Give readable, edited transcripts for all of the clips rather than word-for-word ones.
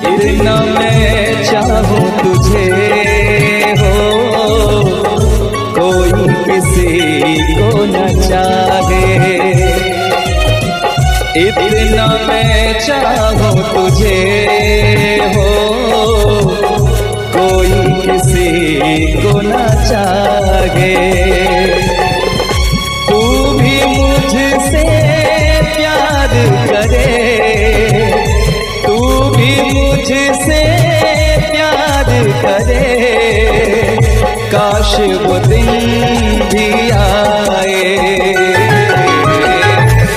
इतना मैं चाहूं तुझे हो, कोई किसी को न चाहे। इतना मैं चाहूं तुझे हो, कोई किसी को न चाहे। तू भी मुझसे प्यार करे, तू भी मुझसे प्यार करे, काश वो दिन भी आए।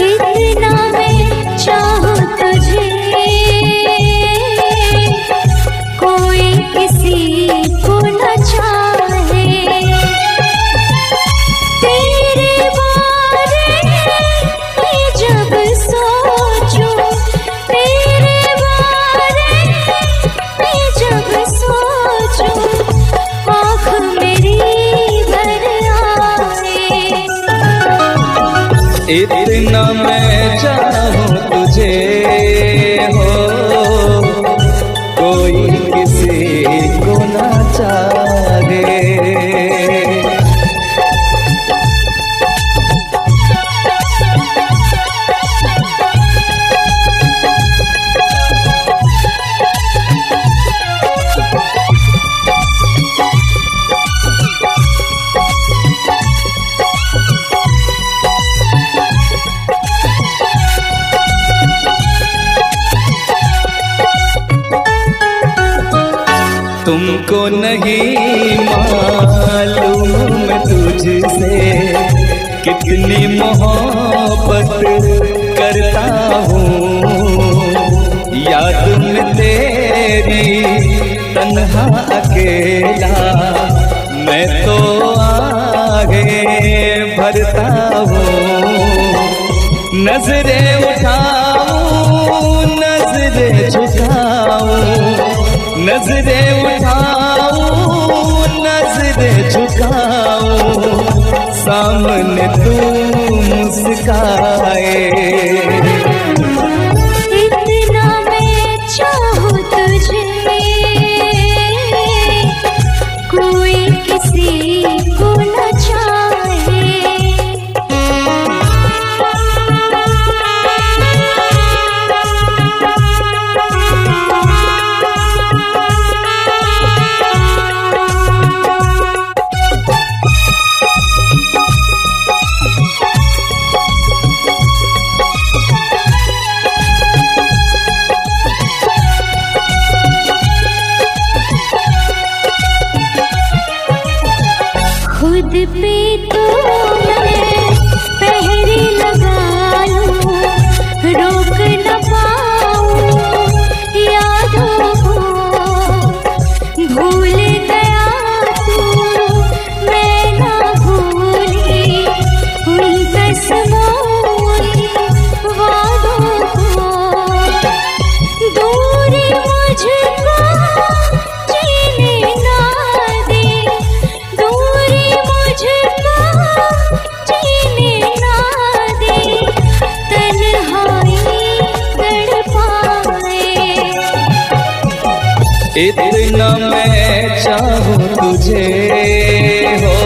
इतना मैं चाहूं तुझे, कोई किसी को न चाहे। तेरे बारे में जब सोचूं, तेरे बारे में जब सोचूं, आँख मेरी भर आए। इतना मैं चाहूं तुझे हो, कोई किसी को न चाहे। तुमको नहीं मालूम तुझसे कितनी मोहब्बत करता हूँ। याद में तेरी तन्हा अकेला मैं तो आगे भरता हूँ। नजरें उठाऊं, नजरें झुकाऊं, नजरें उठाऊं, नजरें झुकाऊं, सामने तू मुस्काए। इतना मैं चाहूं तुझे, कोई किसी को न चाहे। खुद पे तो मैं पहरे लगा लूं, रोक न पाऊं यादों को। भूल गया तू, मैं ना भूली उन कसमों वादों को। दूरी मुझको जीने ना दे, दूरी मुझको जीने ना दे, तन्हाई तड़पाए। इतना मैं चाहूं तुझे हो,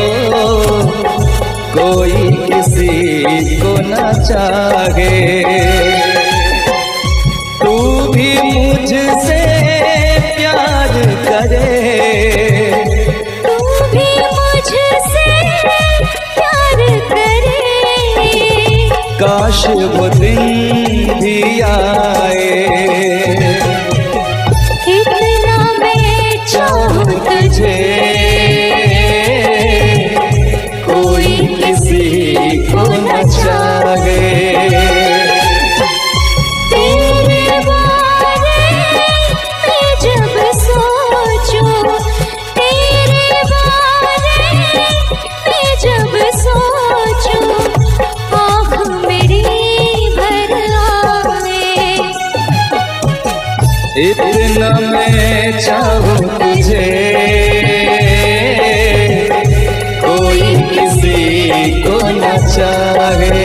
कोई किसी को न चाहे। तू भी मुझसे प्यार करे, तू भी मुझसे प्यार करे, काश वो दिन भी आए। इतना मैं चाहूं तुझे, कोई किसी को न चाहे। तेरे बारे में जब सोचूं, तेरे बारे में जब सोचूं, आँख मेरी भर आए। इतना मैं चाहूं तुझे, कोई किसी को न चाहे।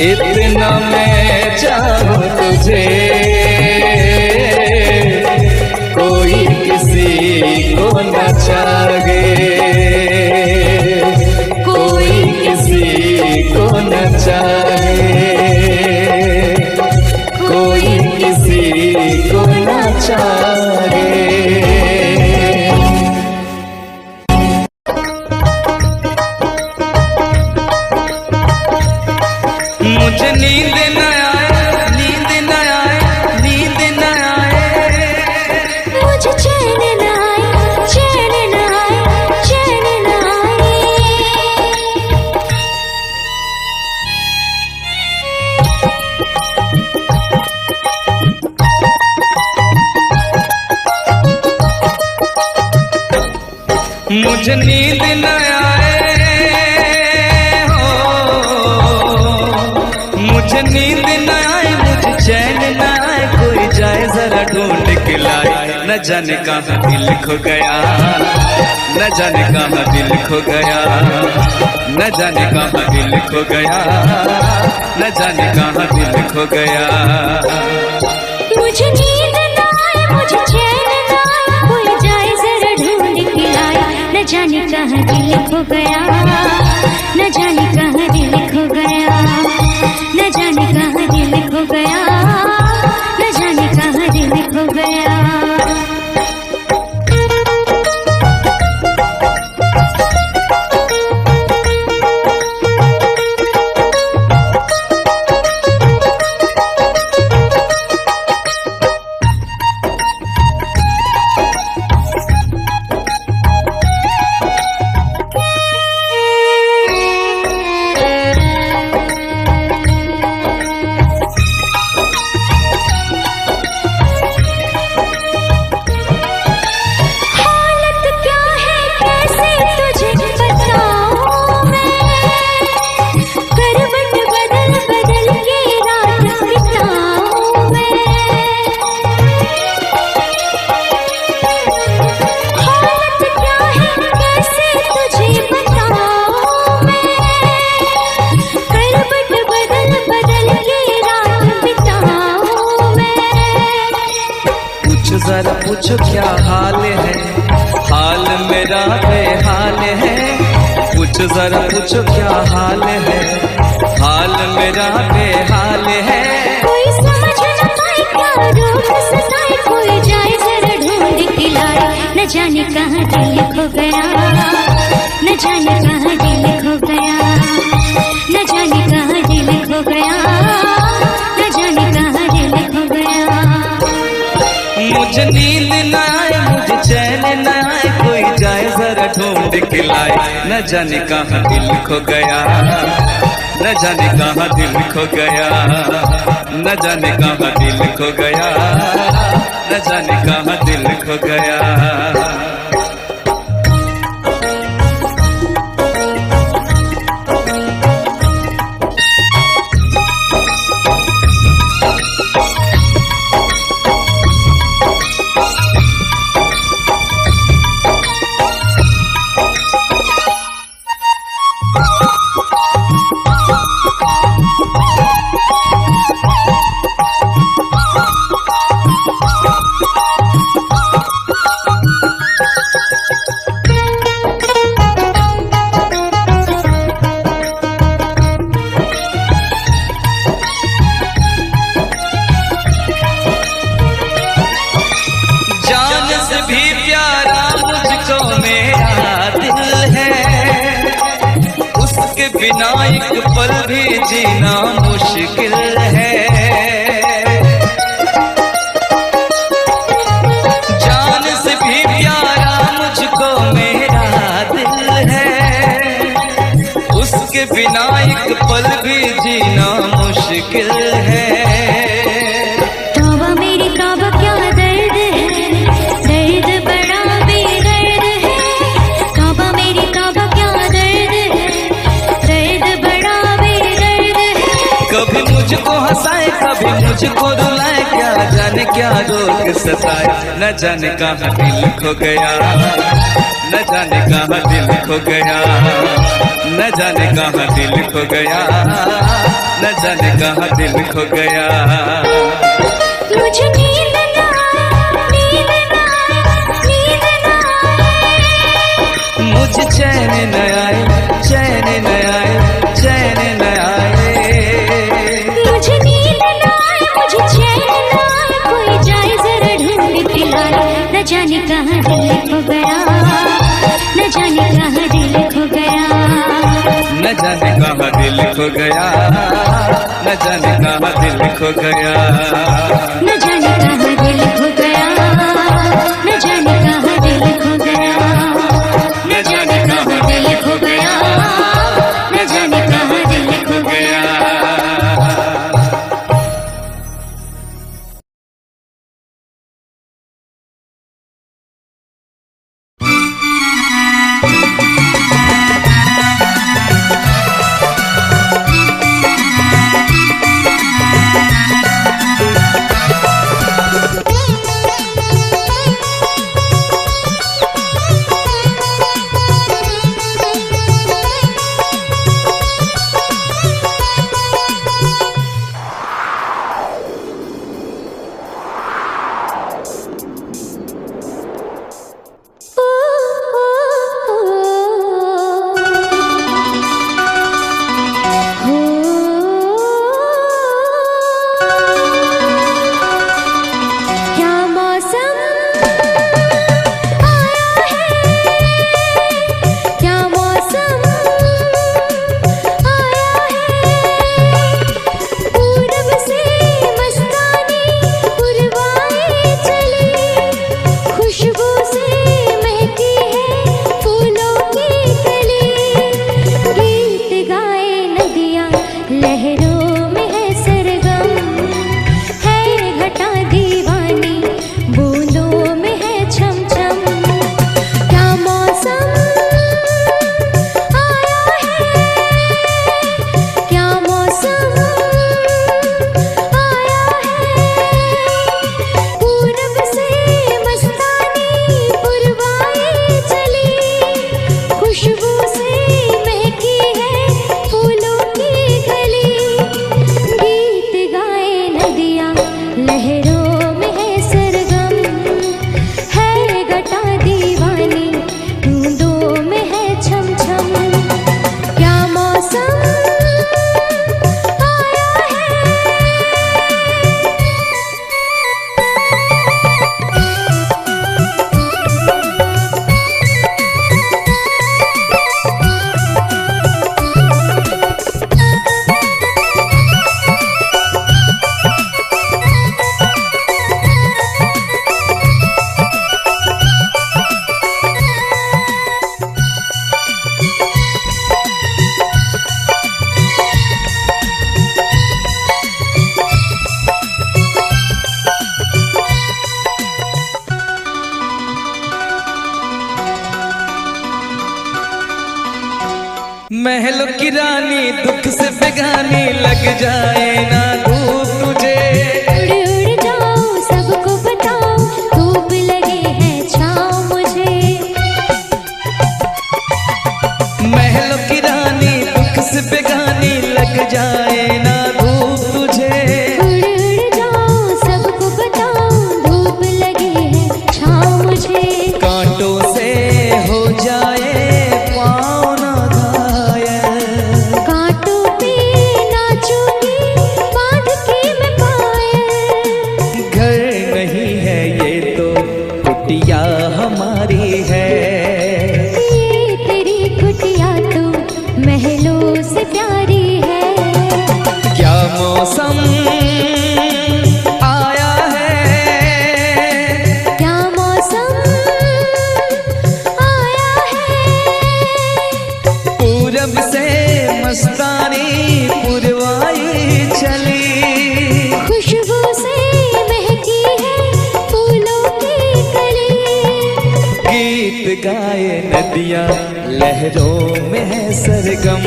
इतना मैं चाहूं तुझे। चाहे, कोई किसी को न चाहे, कोई किसी को न चाहे। मुझे नींद न आए, नींद न आए, नींद न आए, मुझे चैन न आए, चैन न आए, चैन न आए। मुझे नींद न आए हो, मुझे नींद न आए, मुझे चैन न आए, कोई जाए जरा ढूंढ के लाए। न जाने कहाँ दिल खो गया, न जाने कहाँ दिल खो गया, न जाने कहाँ दिल खो गया, न जाने कहाँ दिल खो गया। मुझे नींद न आए, मुझे चैन न आए, कोई जाए जरा ढूंढ के लाए। न जाने कहाँ दिल खो गया, न जाने कहाँ दिल खो गया, न जाने कहाँ दिल खो गया, न जाने कहाँ दिल खो गया। जरा पूछो क्या हाल है, हाल मेरा बेहाल है। पूछो जरा पूछो क्या हाल है, हाल मेरा बेहाल है। कोई समझ न पाए क्या रोग सताए, कोई जाए जरा ढूंढ के लाए। न जाने कहाँ दिल खो गया, न जाने कहाँ दिल खो गया, न जाने कहाँ दिल खो गया, न जाने कहाँ दिल खो गया। मुझे नींद न आए, मुझे चैन न आए, कोई जाए जरा ढूंढ के लाए। न जाने कहाँ दिल खो गया, न जाने कहाँ दिल खो गया, न जाने कहाँ दिल खो गया, न जाने कहाँ दिल खो गया। बिना एक पल भी जीना मुश्किल है। जान से भी प्यारा मुझको मेरा दिल है, उसके बिना एक पल भी जीना मुश्किल है। तौबा मेरी तौबा क्या दर्द है, दर्द बड़ा बेदर्द है। तौबा मेरी तौबा क्या दर्द है, दर्द बड़ा बेदर्द है। कभी मुझको हंसाए कभी मुझको रुलाए, क्या जाने क्या रोग सताए। न जाने कहाँ दिल खो गया, न जाने कहाँ दिल खो गया, न जाने कहाँ दिल खो गया, न जाने कहाँ दिल खो गया। मुझे नींद ना आए, नींद ना आए, नींद ना आए। मुझे चैन न आए, चैन न आए, चैन न आए। मुझे नींद न आए, मुझे चैन न आए, कोई जाए जरा ढूंढ के लाए। न जाने कहाँ दिल खो गया, न जाने कहाँ दिल खो गया, न जाने कहाँ दिल खो गया, न जाने कहाँ दिल खो गया, न जाने कहाँ दिल खो गया, न जाने कहाँ दिल खो गया, न जाने कहाँ दिल खो गया, न जाने कहाँ दिल खो गया। महलों की रानी दुख से बेगानी लग जाए ना धूप तुझे। उड़ उड़ जाओ सबको बताओ धूप लगे है छाँव मुझे। महलों की रानी दुख से बेगानी लग जाए ना धूप तुझे। उड़ उड़ जाओ सबको बताओ धूप लगे है छाँव मुझे। कांटों से हो जाए पाँव ना घायल, कांटों पे नाचूंगी बांध के मैं पायल। घर नहीं है ये तो कुटिया हमारी है। ये तेरी कुटिया तो महलों से प्यारी है। क्या मौसम आया है, क्या मौसम आया है। पूरब से मस्तानी पुरवाई चली। खुशबू से महकी है फूलों की कली। गीत गाए नदियाँ लहरों में है सरगम।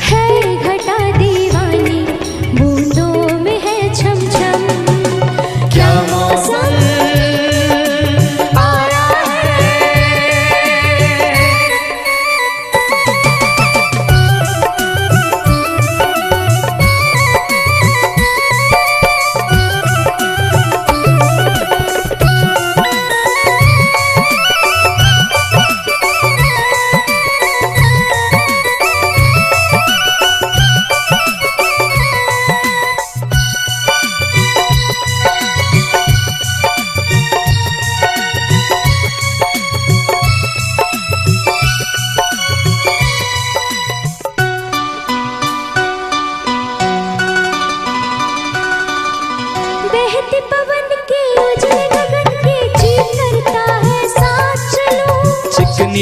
है घटा दीवानी बूंदों में है छम छम। क्या मौसम आया है।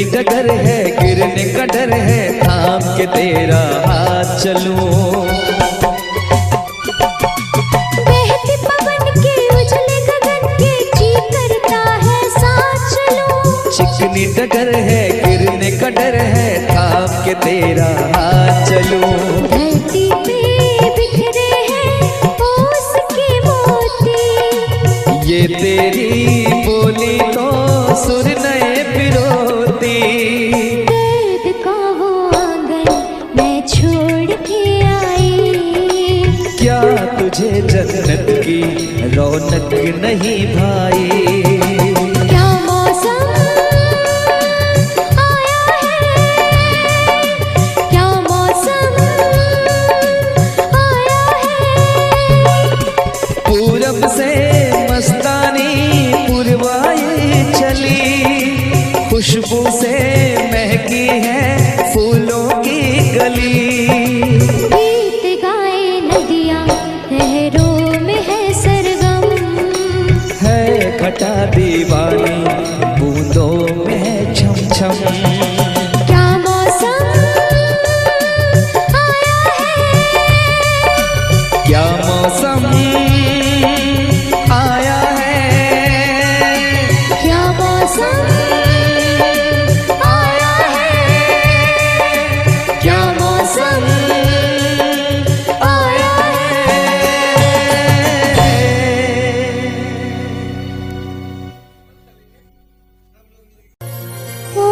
डगर है, गिरने का डर है, थाम के तेरा हाथ चलूं। बहते पवन के उजले गगन के जी करता है साथ चलूं। चिकनी डगर है, गिरने का डर है, थाम के तेरा हाथ चलूं। धरती पे बिखरे हैं ओस के मोती, ये तेरी बोली तो सुर नए पिरोती। दर्द का वो आंगन मैं छोड़ के आई, क्या तुझे जन्नत की रौनक नहीं भाई? क्या मौसम आया है, क्या मौसम आया है। पूरब से मस्तानी पुरवाई चली, खुशबू से महकी है फूलों की गली। गीत गाए नदियाँ लहरों में है सरगम, है घटा दीवानी बूंदों में है छम छम। क्या मौसम आया है, क्या मौसम आया है, क्या मौसम आया है, क्या मौसम आया है। ओ,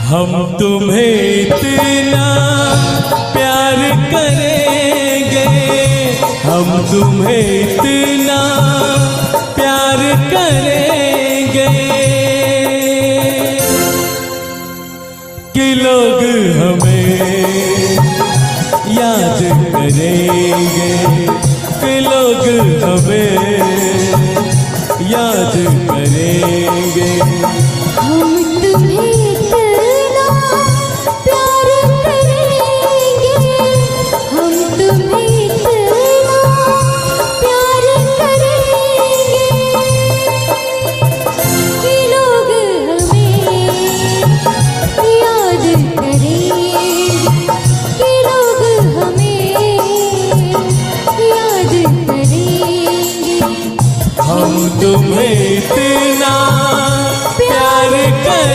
हम तुम्हें इतना प्यार करेंगे, हम तुम्हें इतना प्यार करेंगे कि लोग हमें याद करेंगे, कि लोग हमें याद करेंगे। हम तुम्हें इतना प्यार करेंगे, हम तुम्हें इतना प्यार करेंगे कि लोग हमें याद करेंगे, कि लोग हमें याद करेंगे। हम तुम्हें इतना प्यार करेंगे,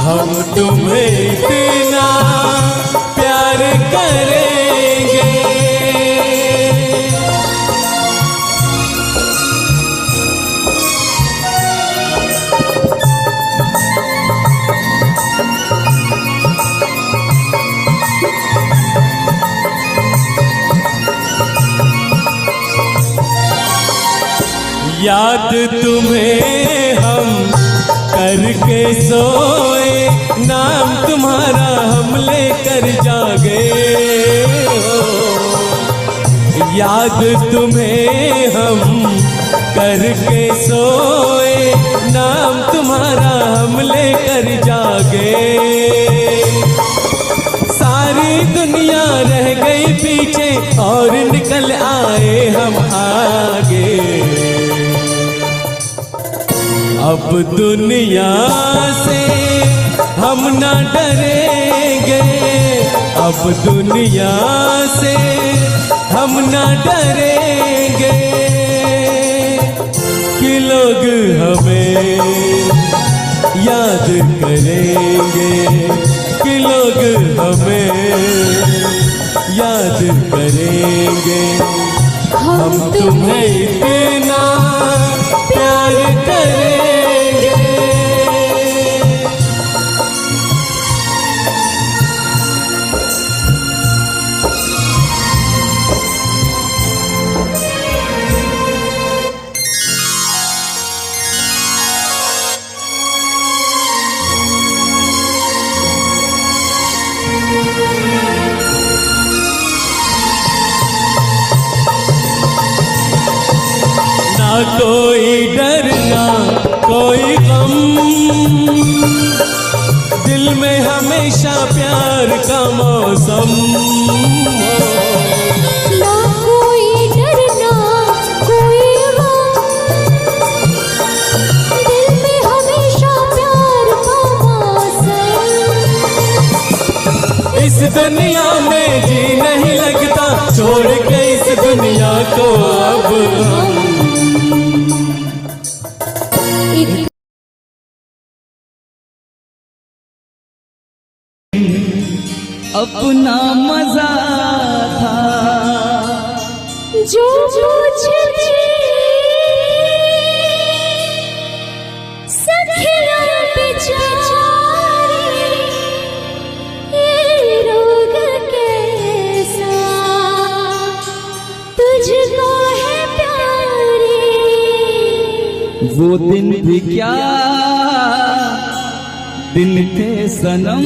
हम तुम्हें इतना प्यार करेंगे। याद तुम्हें हम करके सोए, नाम तुम्हारा हम लेकर जागे हो। याद तुम्हें हम करके सोए, नाम तुम्हारा हम लेकर जागे। सारी दुनिया रह गई पीछे और निकल आए हम आगे। अब दुनिया से हम न डरेंगे, अब दुनिया से हम न डरेंगे कि लोग हमें याद करेंगे, कि लोग हमें याद करेंगे। हम तुम्हें इतना प्यार करेंगे। ना कोई डर ना कोई गम, दिल में हमेशा प्यार का मौसम। ना कोई डर ना कोई गम, दिल में हमेशा प्यार का मौसम। इस दुनिया में जी नहीं लगता, छोड़ के इस दुनिया को अब हम। अपना मजा था जो मुझे सखिया बेचारी, ये रोग कैसा तुझको है प्यारी। वो दिन भी क्या दिन थे सनम,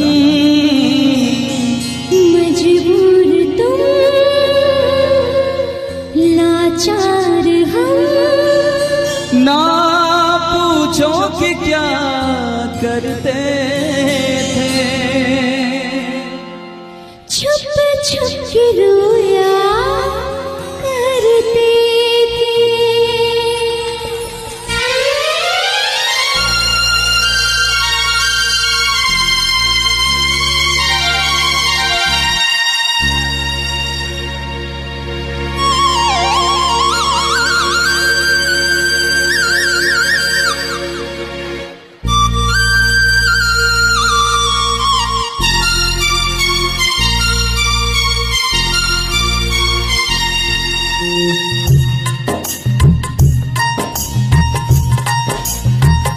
मजबूर तुम लाचार हम। ना पूछो कि क्या करते थे, छुप छुप के रोया करते थे।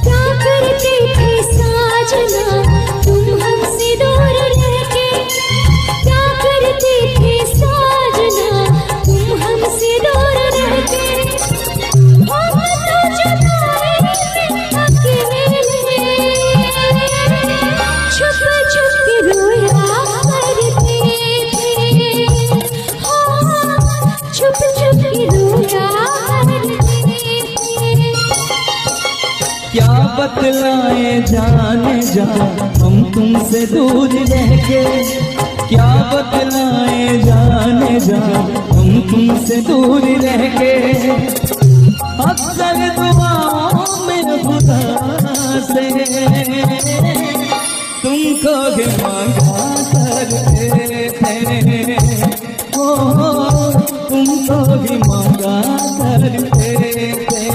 क्या करते थे साजना तुम हमसे दूर रह के, क्या करते थे साजना तुम हमसे दूर रह के। हम तो जगाए अकेले, छुप छुप के रोया करते थे। हाँ, छुप छुप के रोया करते थे। क्या बतलाए जाने जा हम तुमसे दूर रह के, क्या बतलाए जाने जा हम तुमसे दूर रह के। अक्सर दुआओं में खुदा से तुमको भी मांगा करते थे, ओ तुमको भी मांगा करते थे।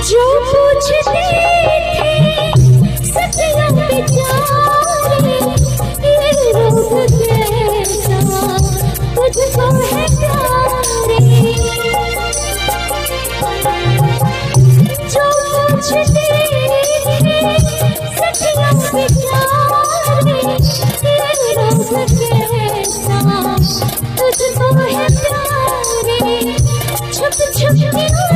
जो पूछते थे सखियों बेचारे, ये रोग कैसा तुझको है प्यारे। जो पूछते थे सखियों बेचारे, ये रोग कैसा तुझको है प्यारे। छुप छुप के देखते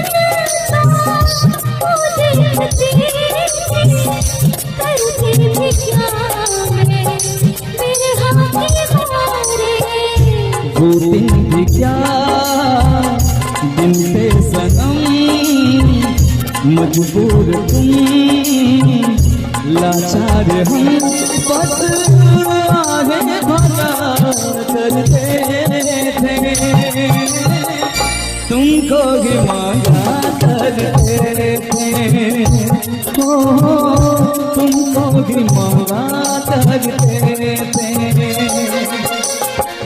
करते भी क्या मैं मेरे हाथ हारे। वो दिन भी क्या दिन पे सनम, मजबूर तुम लाचार हम, बस आगे भगा करते थे, तुमको ही मांगा करते थे, तुमको भी मांगा करते थे।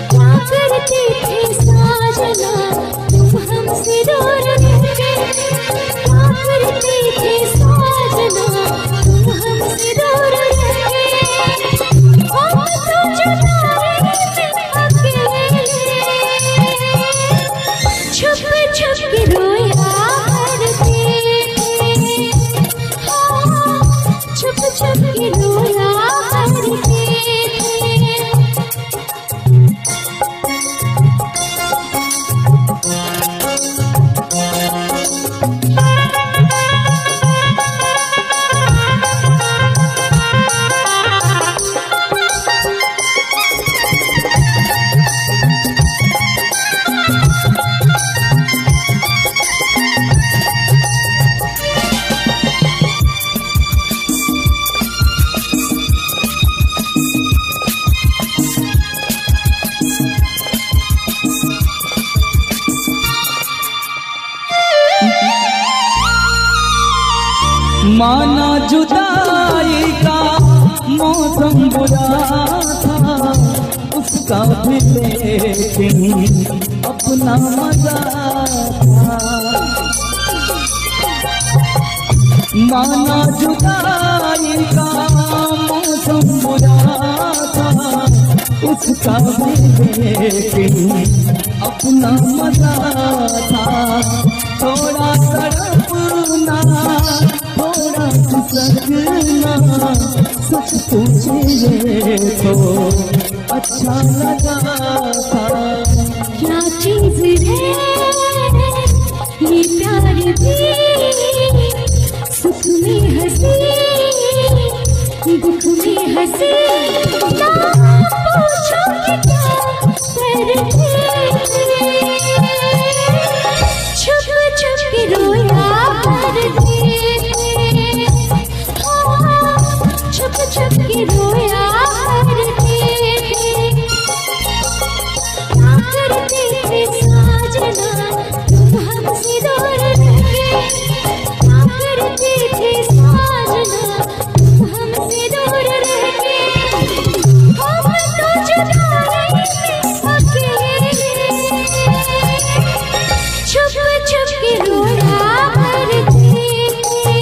क्या करते थे साजना तुम हमसे दूर रहे, क्या करते थे साजना तुम हमसे दूर रहे। हम तो जुदा रहते अकेले, छुप छुप के रोया करते थे, छुप छुप के रोया करते थे। माना जुदाई का मौसम बुरा था, उसका भी लेकिन अपना मजा था। माना जुदाई का मौसम बुरा था, उसका भी लेकिन अपना मजा था। थोड़ा तड़पना थोड़ा सकना, सच पूछिए तो अच्छा लगा था। क्या चीज है ये प्यार भी, सुख में हंसी दुख में हंसी। ना पूछो कि क्या करते, छुप छुप के रोया करते, छुप छुप के रोया करते। क्या करते थे साजना तुम हमसे दूर रहे, क्या करते थे साजना तुम हमसे दूर रहे। हम तो जुदा रहते अकेले, छुप छुप के रोया करते थे,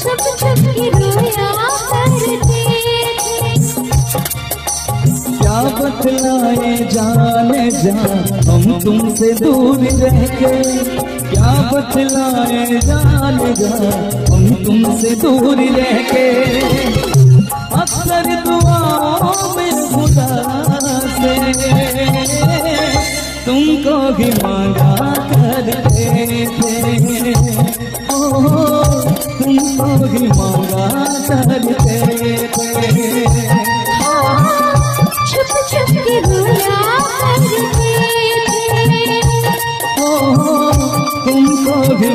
छुप छुप के रोया करते थे। क्या बतलाए जाने जा हम तुमसे दूर रह के, क्या बतलाए जाने जा हम तुमसे दूर रह के। अक्सर दुआओं में खुदा से तुमको भी मांगा करते थे, ओ तुमको भी मांगा करते थे। छुप छुप के रोया करते थे, तुमको भी